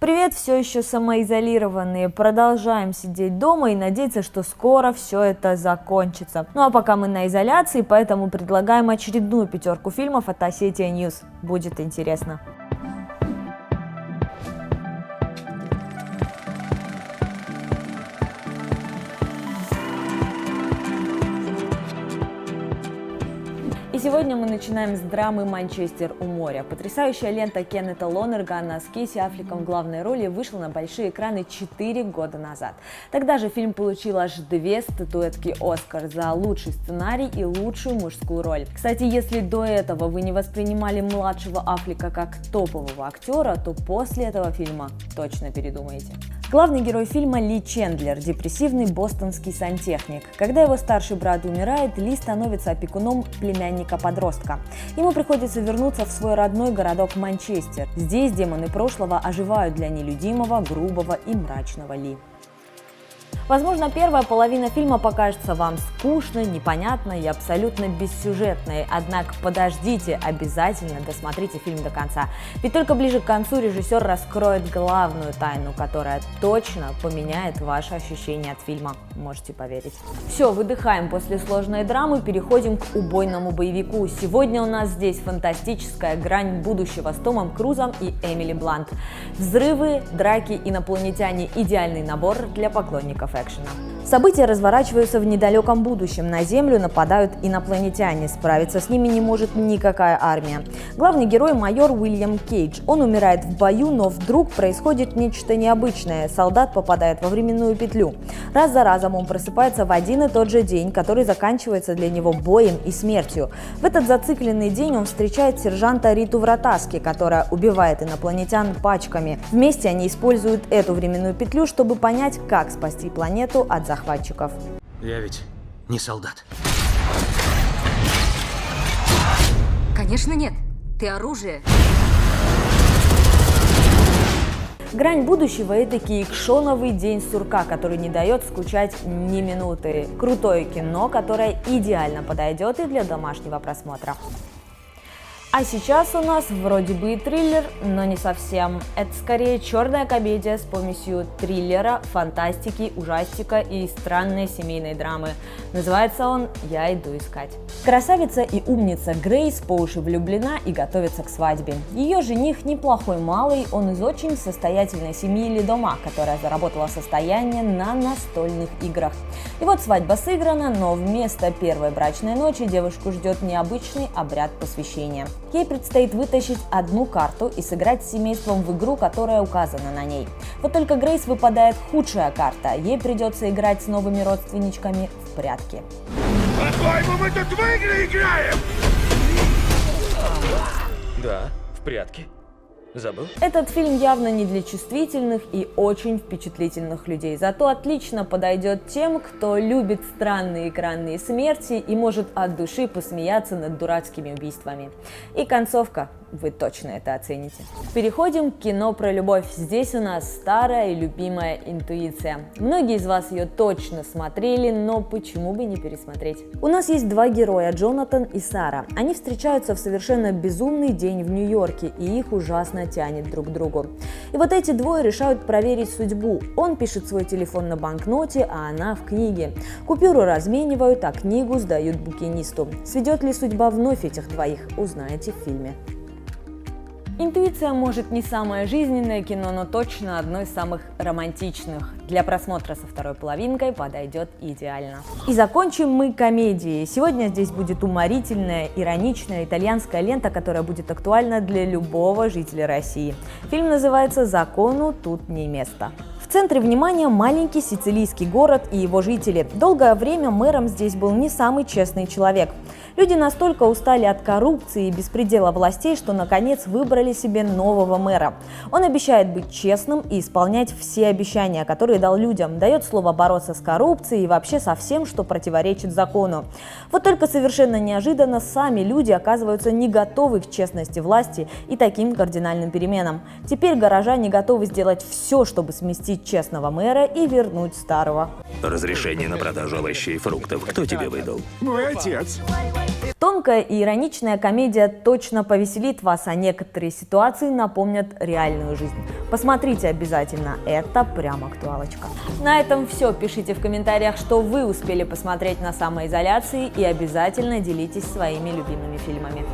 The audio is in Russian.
Привет, все еще самоизолированные. Продолжаем сидеть дома и надеяться, что скоро все это закончится. Ну а пока мы на изоляции, поэтому предлагаем очередную пятерку фильмов от Осетия News. Будет интересно. И сегодня мы начинаем с драмы «Манчестер у моря». Потрясающая лента Кеннета Лонергана с Кейси Аффлеком в главной роли вышла на большие экраны 4 года назад. Тогда же фильм получил аж 2 статуэтки «Оскар» за лучший сценарий и лучшую мужскую роль. Кстати, если до этого вы не воспринимали младшего Аффлека как топового актера, то после этого фильма точно передумаете. Главный герой фильма Ли Чендлер – депрессивный бостонский сантехник. Когда его старший брат умирает, Ли становится опекуном племянника-подростка. Ему приходится вернуться в свой родной городок Манчестер. Здесь демоны прошлого оживают для нелюдимого, грубого и мрачного Ли. Возможно, первая половина фильма покажется вам скучной, непонятной и абсолютно бессюжетной. Однако подождите, обязательно досмотрите фильм до конца. Ведь только ближе к концу режиссер раскроет главную тайну, которая точно поменяет ваши ощущения от фильма. Можете поверить. Все, выдыхаем после сложной драмы, переходим к убойному боевику. Сегодня у нас здесь фантастическая грань будущего с Томом Крузом и Эмили Блант. Взрывы, драки, инопланетяне – идеальный набор для поклонников экшена. События разворачиваются в недалеком будущем. На Землю нападают инопланетяне. Справиться с ними не может никакая армия. Главный герой – майор Уильям Кейдж. Он умирает в бою, но вдруг происходит нечто необычное. Солдат попадает во временную петлю. Раз за разом он просыпается в один и тот же день, который заканчивается для него боем и смертью. В этот зацикленный день он встречает сержанта Риту Вратаски, которая убивает инопланетян пачками. Вместе они используют эту временную петлю, чтобы понять, как спасти планету от захватчиков. Я ведь не солдат. Конечно нет. Ты оружие. Грань будущего – это экшоновый день сурка, который не дает скучать ни минуты. Крутое кино, которое идеально подойдет и для домашнего просмотра. А сейчас у нас вроде бы и триллер, но не совсем. Это скорее черная комедия с помесью триллера, фантастики, ужастика и странной семейной драмы. Называется он «Я иду искать». Красавица и умница Грейс по уши влюблена и готовится к свадьбе. Ее жених неплохой малый, он из очень состоятельной семьи Лидома, которая заработала состояние на настольных играх. И вот свадьба сыграна, но вместо первой брачной ночи девушку ждет необычный обряд посвящения. Ей предстоит вытащить одну карту и сыграть с семейством в игру, которая указана на ней. Вот только Грейс выпадает худшая карта. Ей придется играть с новыми родственничками в прятки. По-твоему, мы тут в игры играем? Да, в прятки. Забыл? Этот фильм явно не для чувствительных и очень впечатлительных людей, зато отлично подойдет тем, кто любит странные экранные смерти и может от души посмеяться над дурацкими убийствами. И концовка. Вы точно это оцените. Переходим к кино про любовь. Здесь у нас старая и любимая интуиция. Многие из вас ее точно смотрели, но почему бы не пересмотреть? У нас есть два героя, Джонатан и Сара. Они встречаются в совершенно безумный день в Нью-Йорке, и их ужасно тянет друг к другу. И вот эти двое решают проверить судьбу. Он пишет свой телефон на банкноте, а она в книге. Купюру разменивают, а книгу сдают букинисту. Сведет ли судьба вновь этих двоих, узнаете в фильме. «Интуиция» может не самое жизненное кино, но точно одно из самых романтичных. Для просмотра со второй половинкой подойдет идеально. И закончим мы комедией. Сегодня здесь будет уморительная, ироничная итальянская лента, которая будет актуальна для любого жителя России. Фильм называется «Закону тут не место». В центре внимания маленький сицилийский город и его жители. Долгое время мэром здесь был не самый честный человек. Люди настолько устали от коррупции и беспредела властей, что наконец выбрали себе нового мэра. Он обещает быть честным и исполнять все обещания, которые дал людям, дает слово бороться с коррупцией и вообще со всем, что противоречит закону. Вот только совершенно неожиданно сами люди оказываются не готовы к честности власти и таким кардинальным переменам. Теперь горожане готовы сделать все, чтобы сместить честного мэра и вернуть старого. Разрешение на продажу овощей и фруктов кто тебе выдал? Мой отец. Тонкая и ироничная комедия точно повеселит вас, а некоторые ситуации напомнят реальную жизнь. Посмотрите обязательно, это прям актуалочка. На этом все. Пишите в комментариях, что вы успели посмотреть на самоизоляции, и обязательно делитесь своими любимыми фильмами.